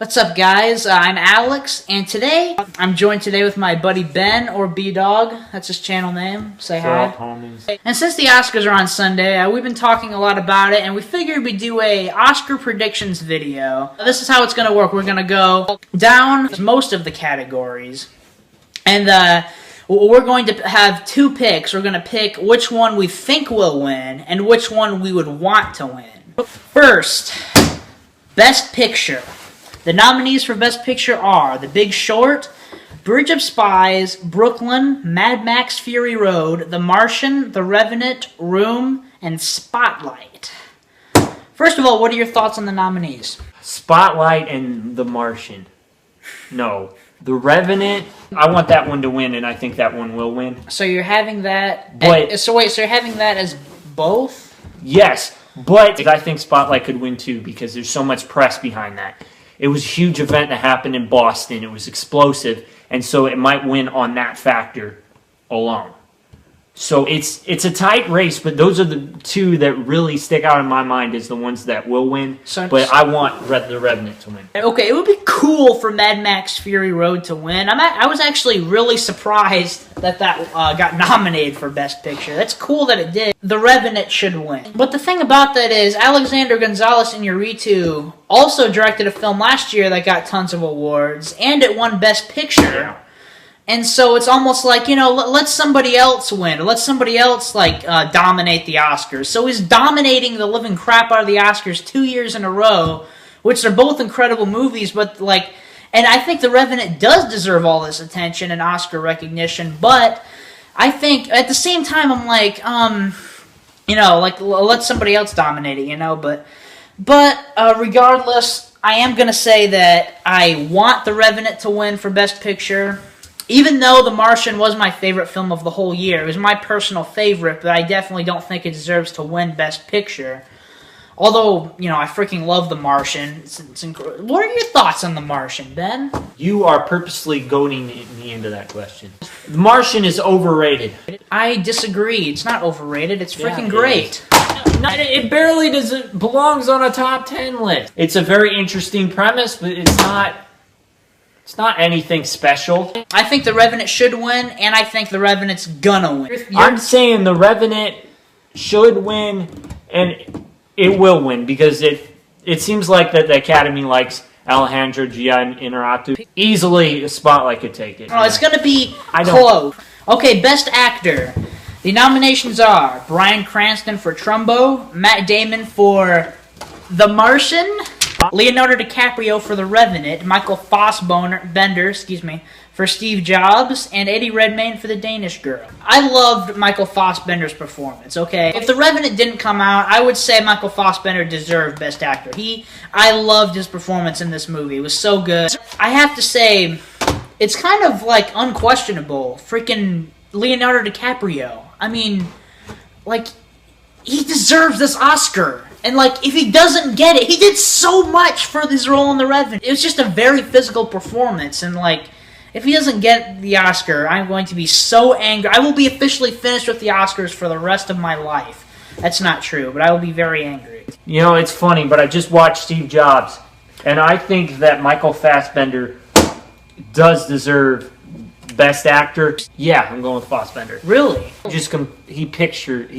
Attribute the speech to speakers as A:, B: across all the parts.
A: What's up, guys? I'm Alex, and today I'm joined with my buddy Ben, or B-Dog. That's his channel name. Say hi.
B: Homies.
A: And since the Oscars are on Sunday, we've been talking a lot about it, and we figured we'd do a Oscar predictions video. This is how it's going to work. We're going to go down most of the categories, and we're going to have two picks. We're going to pick which one we think will win, and which one we would want to win. First, Best Picture. The nominees for Best Picture are The Big Short, Bridge of Spies, Brooklyn, Mad Max Fury Road, The Martian, The Revenant, Room, and Spotlight. First of all, what are your thoughts on the nominees?
B: Spotlight and The Martian. No. The Revenant, I want that one to win, and I think that one will win.
A: So you're having that...
B: But,
A: so you're having that as both?
B: Yes, but I think Spotlight could win too, because there's so much press behind that. It was a huge event that happened in Boston. It was explosive, and so it might win on that factor alone. So it's a tight race, but those are the two that really stick out in my mind as the ones that will win. But I want The Revenant to win. Okay,
A: it would be cool for Mad Max Fury Road to win. I was actually really surprised that got nominated for Best Picture. That's cool that it did. The Revenant should win. But the thing about that is, Alexander Gonzalez Iñárritu also directed a film last year that got tons of awards, and it won Best Picture.
B: Yeah.
A: And so it's almost like, let somebody else win, or let somebody else, dominate the Oscars. So he's dominating the living crap out of the Oscars 2 years in a row, which are both incredible movies, but, and I think The Revenant does deserve all this attention and Oscar recognition, but I think, at the same time, I'm like, let somebody else dominate it, but regardless, I am going to say that I want The Revenant to win for Best Picture. Even though The Martian was my favorite film of the whole year, it was my personal favorite, but I definitely don't think it deserves to win Best Picture. Although, I freaking love The Martian. What are your thoughts on The Martian, Ben?
B: You are purposely goading me into that question. The Martian is overrated.
A: I disagree. It's not overrated. It's freaking great.
B: It barely belongs on a top 10 list. It's a very interesting premise, but it's not anything special.
A: I think The Revenant should win, and I think The Revenant's gonna win.
B: I'm saying The Revenant should win, and it will win, because it seems like that the Academy likes Alejandro G. Iñárritu. Easily, Spotlight could take it.
A: Oh, it's gonna be close. Okay, Best Actor. The nominations are Bryan Cranston for Trumbo, Matt Damon for The Martian, Leonardo DiCaprio for The Revenant, Michael Fassbender, for Steve Jobs, and Eddie Redmayne for The Danish Girl. I loved Michael Fassbender's performance, okay? If The Revenant didn't come out, I would say Michael Fassbender deserved Best Actor. I loved his performance in this movie. It was so good. I have to say, it's kind of, unquestionable. Freaking Leonardo DiCaprio. I mean, he deserves this Oscar. And, if he doesn't get it, he did so much for his role in The Revenant. It was just a very physical performance. And, if he doesn't get the Oscar, I'm going to be so angry. I will be officially finished with the Oscars for the rest of my life. That's not true, but I will be very angry.
B: It's funny, but I just watched Steve Jobs, and I think that Michael Fassbender does deserve Best Actor. Yeah, I'm going with Fassbender.
A: Really?
B: He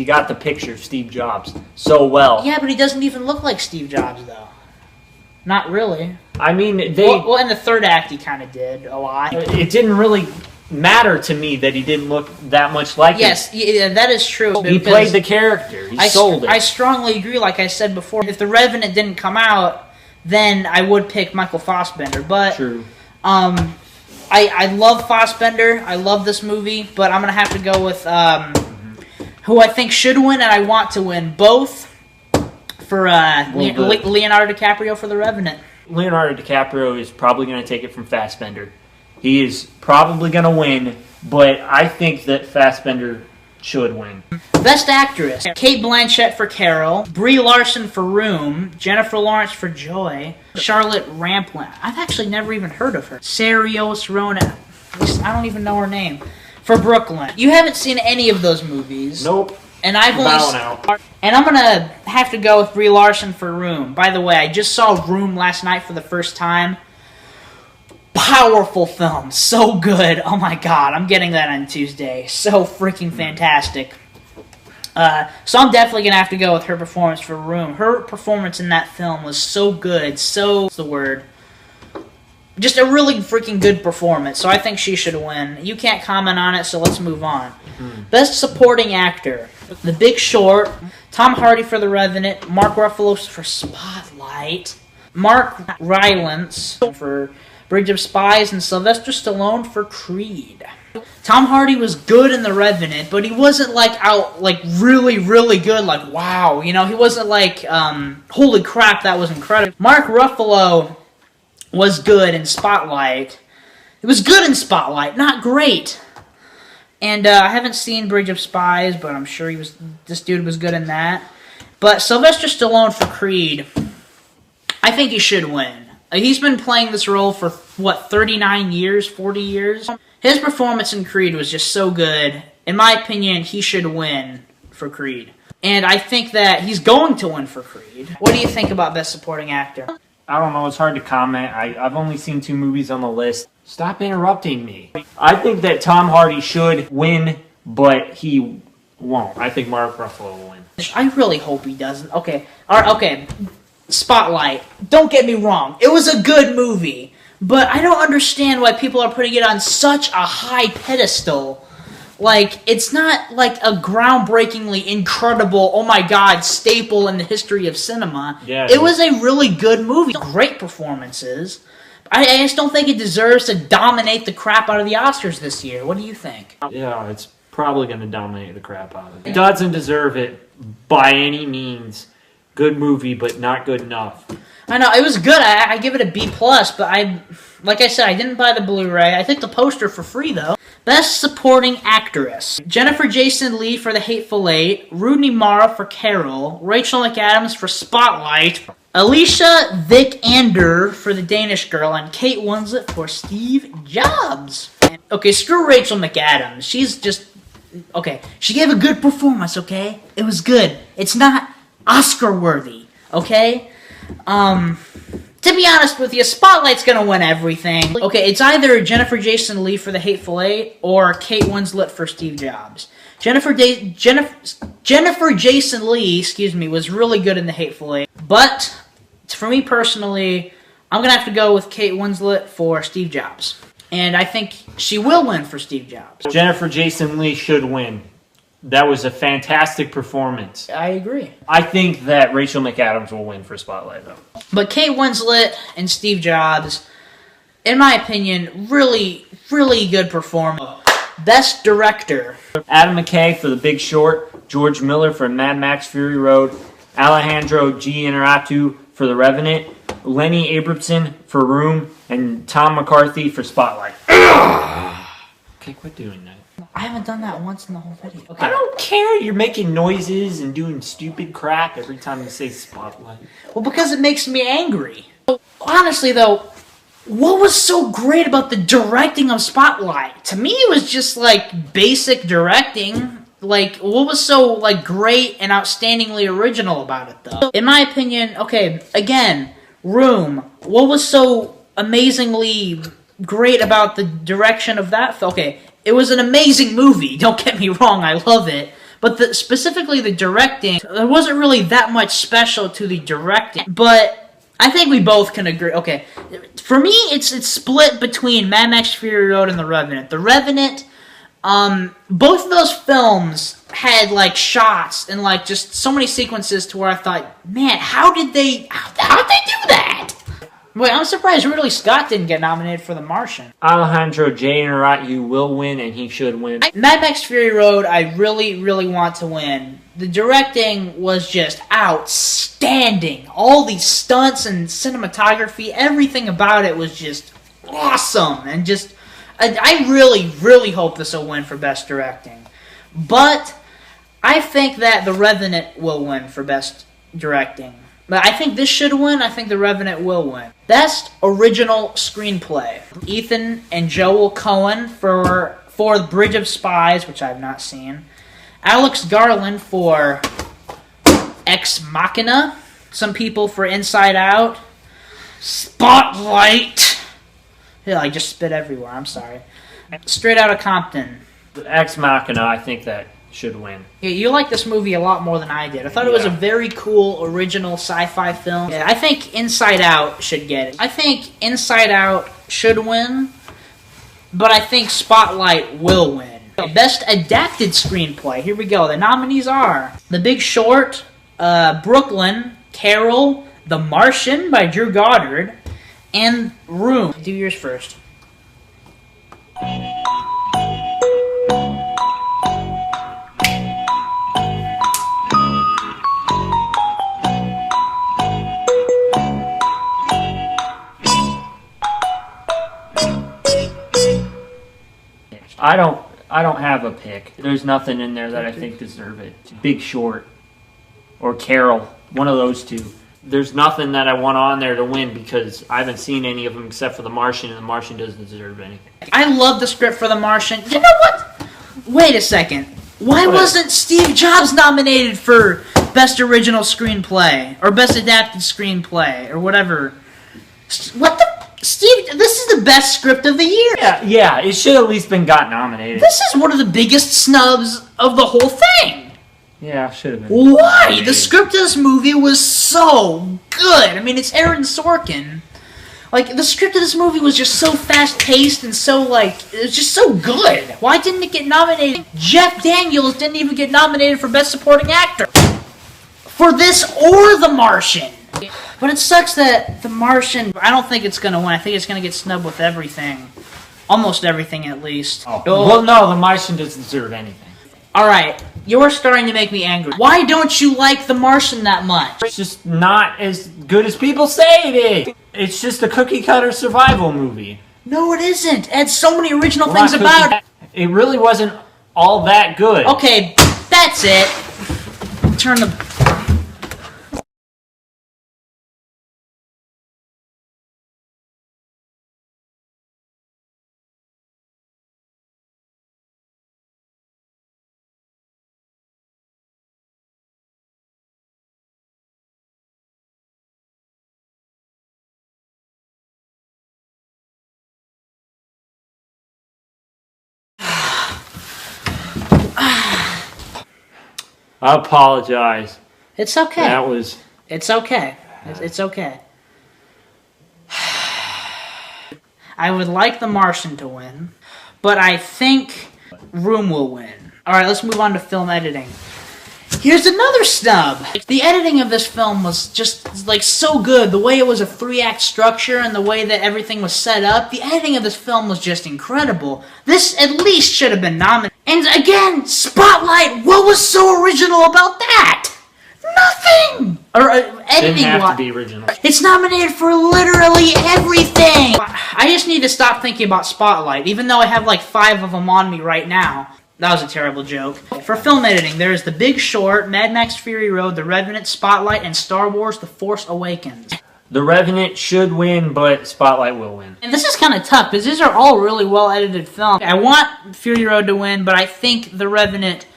B: got the picture of Steve Jobs so well.
A: Yeah, but he doesn't even look like Steve Jobs, though. Not really.
B: I mean,
A: Well, in the third act, he kind of did a lot.
B: It didn't really matter to me that he didn't look that much like him.
A: Yes, yeah, that is true.
B: He played the character. He sold it.
A: I strongly agree, like I said before. If The Revenant didn't come out, then I would pick Michael Fassbender. But,
B: true.
A: I love Fassbender. I love this movie, but I'm going to have to go with who I think should win and I want to win. Both for Leonardo DiCaprio for The Revenant.
B: Leonardo DiCaprio is probably going to take it from Fassbender. He is probably going to win, but I think that Fassbender should win.
A: Best Actress. Cate Blanchett for Carol, Brie Larson for Room, Jennifer Lawrence for Joy, Charlotte Rampling. I've actually never even heard of her. Saoirse Ronan. I don't even know her name. For Brooklyn. You haven't seen any of those movies.
B: Nope.
A: And I'm gonna have to go with Brie Larson for Room. By the way, I just saw Room last night for the first time. powerful film. So good. Oh my god, I'm getting that on Tuesday. So freaking fantastic. So I'm definitely going to have to go with her performance for Room. Her performance in that film was so good. So, what's the word? Just a really freaking good performance. So I think she should win. You can't comment on it, so let's move on. Best Supporting Actor. The Big Short. Tom Hardy for The Revenant. Mark Ruffalo for Spotlight. Mark Rylance for Bridge of Spies. And Sylvester Stallone for Creed. Tom Hardy was good in The Revenant, but he wasn't really, really good, like, wow, he wasn't like, holy crap, that was incredible. Mark Ruffalo was good in Spotlight. It was good in Spotlight, not great. And I haven't seen Bridge of Spies, but I'm sure this dude was good in that. But Sylvester Stallone for Creed, I think he should win. He's been playing this role for, 39 years, 40 years? His performance in Creed was just so good. In my opinion, he should win for Creed. And I think that he's going to win for Creed. What do you think about Best Supporting Actor?
B: I don't know. It's hard to comment. I've only seen 2 movies on the list. Stop interrupting me. I think that Tom Hardy should win, but he won't. I think Mark Ruffalo will win.
A: I really hope he doesn't. Okay. All right, okay. Spotlight. Don't get me wrong. It was a good movie. But I don't understand why people are putting it on such a high pedestal. Like, it's not like a groundbreakingly incredible, oh my god, staple in the history of cinema.
B: Yeah,
A: it was a really good movie. Great performances. I just don't think it deserves to dominate the crap out of the Oscars this year. What do you think?
B: Yeah, it's probably going to dominate the crap out of it. It doesn't deserve it by any means. Good movie, but not good enough.
A: I know, it was good. I give it a B+, but like I said, I didn't buy the Blu-ray. I took the poster for free, though. Best Supporting Actress. Jennifer Jason Leigh for The Hateful Eight. Rooney Mara for Carol. Rachel McAdams for Spotlight. Alicia Vikander for The Danish Girl. And Kate Winslet for Steve Jobs. Okay, screw Rachel McAdams. She's just... Okay, she gave a good performance, okay? It was good. It's not Oscar-worthy, okay? To be honest with you, Spotlight's gonna win everything. Okay, it's either Jennifer Jason Leigh for The Hateful Eight or Kate Winslet for Steve Jobs. Jennifer Jason Leigh, was really good in The Hateful Eight. But, for me personally, I'm gonna have to go with Kate Winslet for Steve Jobs. And I think she will win for Steve Jobs.
B: Jennifer Jason Leigh should win. That was a fantastic performance.
A: I agree.
B: I think that Rachel McAdams will win for Spotlight, though.
A: But Kate Winslet and Steve Jobs, in my opinion, really, really good performance. Best Director.
B: Adam McKay for The Big Short. George Miller for Mad Max Fury Road. Alejandro G. Inarritu for The Revenant. Lenny Abrahamson for Room. And Tom McCarthy for Spotlight. Okay, quit doing that.
A: I haven't done that once in the whole video. Okay.
B: I don't care. You're making noises and doing stupid crap every time you say Spotlight.
A: Well, because it makes me angry. Honestly, though, what was so great about the directing of Spotlight? To me, it was just, like, basic directing. Like, what was so, like, great and outstandingly original about it, though? In my opinion, okay, again, Room. What was so amazingly great about the direction of that? Okay, it was an amazing movie, don't get me wrong, I love it. But specifically the directing, there wasn't really that much special to the directing. But I think we both can agree. Okay, for me, it's split between Mad Max Fury Road and The Revenant. The Revenant, both of those films had, like, shots and, like, just so many sequences to where I thought, man, how'd they do that? Wait, I'm surprised Ridley Scott didn't get nominated for The Martian.
B: Alejandro J. Inarritu will win, and he should win.
A: Mad Max Fury Road, I really, really want to win. The directing was just outstanding. All these stunts and cinematography, everything about it was just awesome. And just, I really, really hope this will win for Best Directing. But I think that The Revenant will win for Best Directing. But I think this should win. I think The Revenant will win. Best Original Screenplay. Ethan and Joel Coen for The Bridge of Spies, which I have not seen. Alex Garland for Ex Machina. Some people for Inside Out. Spotlight Yeah, I just spit everywhere. I'm sorry. Straight Outta Compton.
B: Ex Machina, I think that should win.
A: Yeah, you like this movie a lot more than I did. I thought it was a very cool, original sci-fi film. Yeah, I think Inside Out should get it. I think Inside Out should win, but I think Spotlight will win. Best Adapted Screenplay. Here we go. The nominees are The Big Short, Brooklyn, Carol, The Martian by Drew Goddard, and Room. Do yours first.
B: I don't have a pick. There's nothing in there that I think deserve it. Big Short or Carol, one of those two. There's nothing that I want on there to win because I haven't seen any of them except for The Martian, and The Martian doesn't deserve anything.
A: I love the script for The Martian. You know what? Wait a second. Why wasn't Steve Jobs nominated for Best Original Screenplay or Best Adapted Screenplay or whatever? What the? Steve, this is the best script of the year.
B: Yeah, it should at least been got nominated.
A: This is one of the biggest snubs of the whole thing.
B: Yeah, should have been.
A: Why? Nominated. The script of this movie was so good. I mean, it's Aaron Sorkin. Like, the script of this movie was just so fast-paced and so, like, it was just so good. Why didn't it get nominated? Jeff Daniels didn't even get nominated for Best Supporting Actor for this or The Martian. But it sucks that The Martian, I don't think it's going to win. I think it's going to get snubbed with everything. Almost everything, at least.
B: Oh. Well, no, The Martian doesn't deserve anything.
A: Alright, you're starting to make me angry. Why don't you like The Martian that much?
B: It's just not as good as people say it is. It's just a cookie-cutter survival movie.
A: No, it isn't. It had so many original things about it.
B: It really wasn't all that good.
A: Okay, that's it. Turn the...
B: I apologize.
A: It's okay.
B: That was...
A: It's okay. It's okay. I would like The Martian to win, but I think Room will win. Alright, let's move on to film editing. Here's another snub. The editing of this film was just, like, so good. The way it was a 3-act structure and the way that everything was set up. The editing of this film was just incredible. This at least should have been nominated. And again, Spotlight, what was so original about that? Nothing! Or editing
B: didn't have to be original.
A: It's nominated for literally everything! I just need to stop thinking about Spotlight, even though I have like 5 of them on me right now. That was a terrible joke. For film editing, there is The Big Short, Mad Max Fury Road, The Revenant, Spotlight, and Star Wars The Force Awakens.
B: The Revenant should win, but Spotlight will win.
A: And this is kind of tough, because these are all really well-edited films. I want Fury Road to win, but I think The Revenant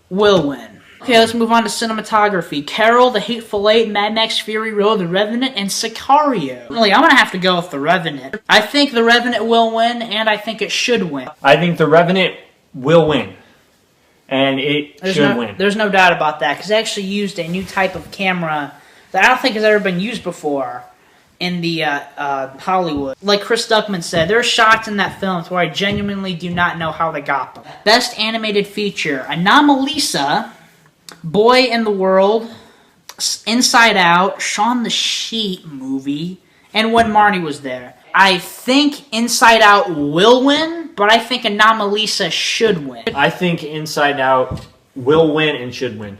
A: will win. Okay, let's move on to cinematography. Carol, The Hateful Eight, Mad Max Fury Road, The Revenant, and Sicario. Really, I'm going to have to go with The Revenant. I think The Revenant will win, and I think it should win.
B: I think The Revenant will win. And it should win.
A: There's no doubt about that, because they actually used a new type of camera that I don't think has ever been used before in the Hollywood. Like Chris Duckman said, there are shots in that film where I genuinely do not know how they got them. Best Animated Feature, Anomalisa, Boy in the World, Inside Out, Shaun the Sheep movie, and When Marnie Was There. I think Inside Out will win, but I think Anomalisa should win.
B: I think Inside Out will win and should win.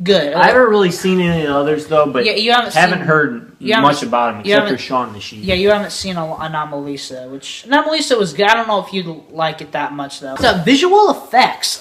A: Good.
B: I haven't really seen any of the others, though, but
A: you
B: haven't heard much about them, except for Shaun the Sheep.
A: Yeah, you haven't seen Anomalisa, which... Anomalisa was good. I don't know if you'd like it that much, though. So, visual effects.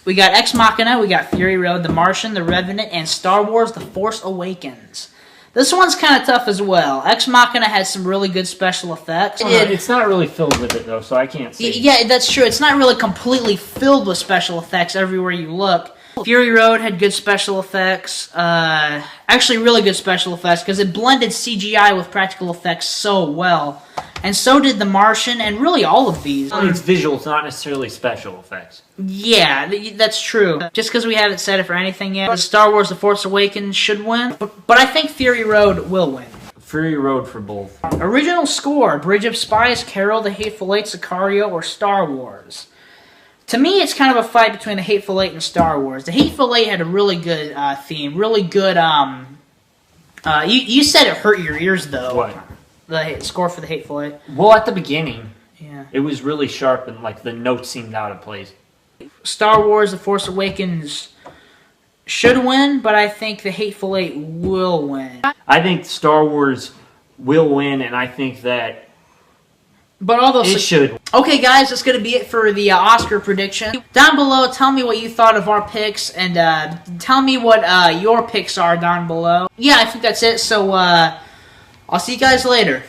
A: We got Ex Machina, we got Fury Road, The Martian, The Revenant, and Star Wars The Force Awakens. This one's kind of tough as well. Ex Machina has some really good special effects.
B: It's not really filled with it, though, so I can't say.
A: Yeah, that's true. It's not really completely filled with special effects everywhere you look. Fury Road had good special effects. Actually, really good special effects, because it blended CGI with practical effects so well. and so did The Martian, and really all of these.
B: It's visuals, not necessarily special effects.
A: Yeah, that's true. Just because we haven't said it for anything yet, Star Wars The Force Awakens should win, but I think Fury Road will win.
B: Fury Road for both.
A: Original score, Bridge of Spies, Carol, The Hateful Eight, Sicario, or Star Wars? To me, it's kind of a fight between The Hateful Eight and Star Wars. The Hateful Eight had a really good theme, really good, you said it hurt your ears, though.
B: What?
A: The score for The Hateful Eight.
B: Well, at the beginning,
A: Yeah.
B: it was really sharp and like the notes seemed out of place.
A: Star Wars The Force Awakens should win, but I think The Hateful Eight will win.
B: I think Star Wars will win, and I think that
A: But all those
B: it should.
A: Okay, guys, that's going to be it for the Oscar prediction. Down below, tell me what you thought of our picks, and tell me what your picks are down below. Yeah, I think that's it, so I'll see you guys later.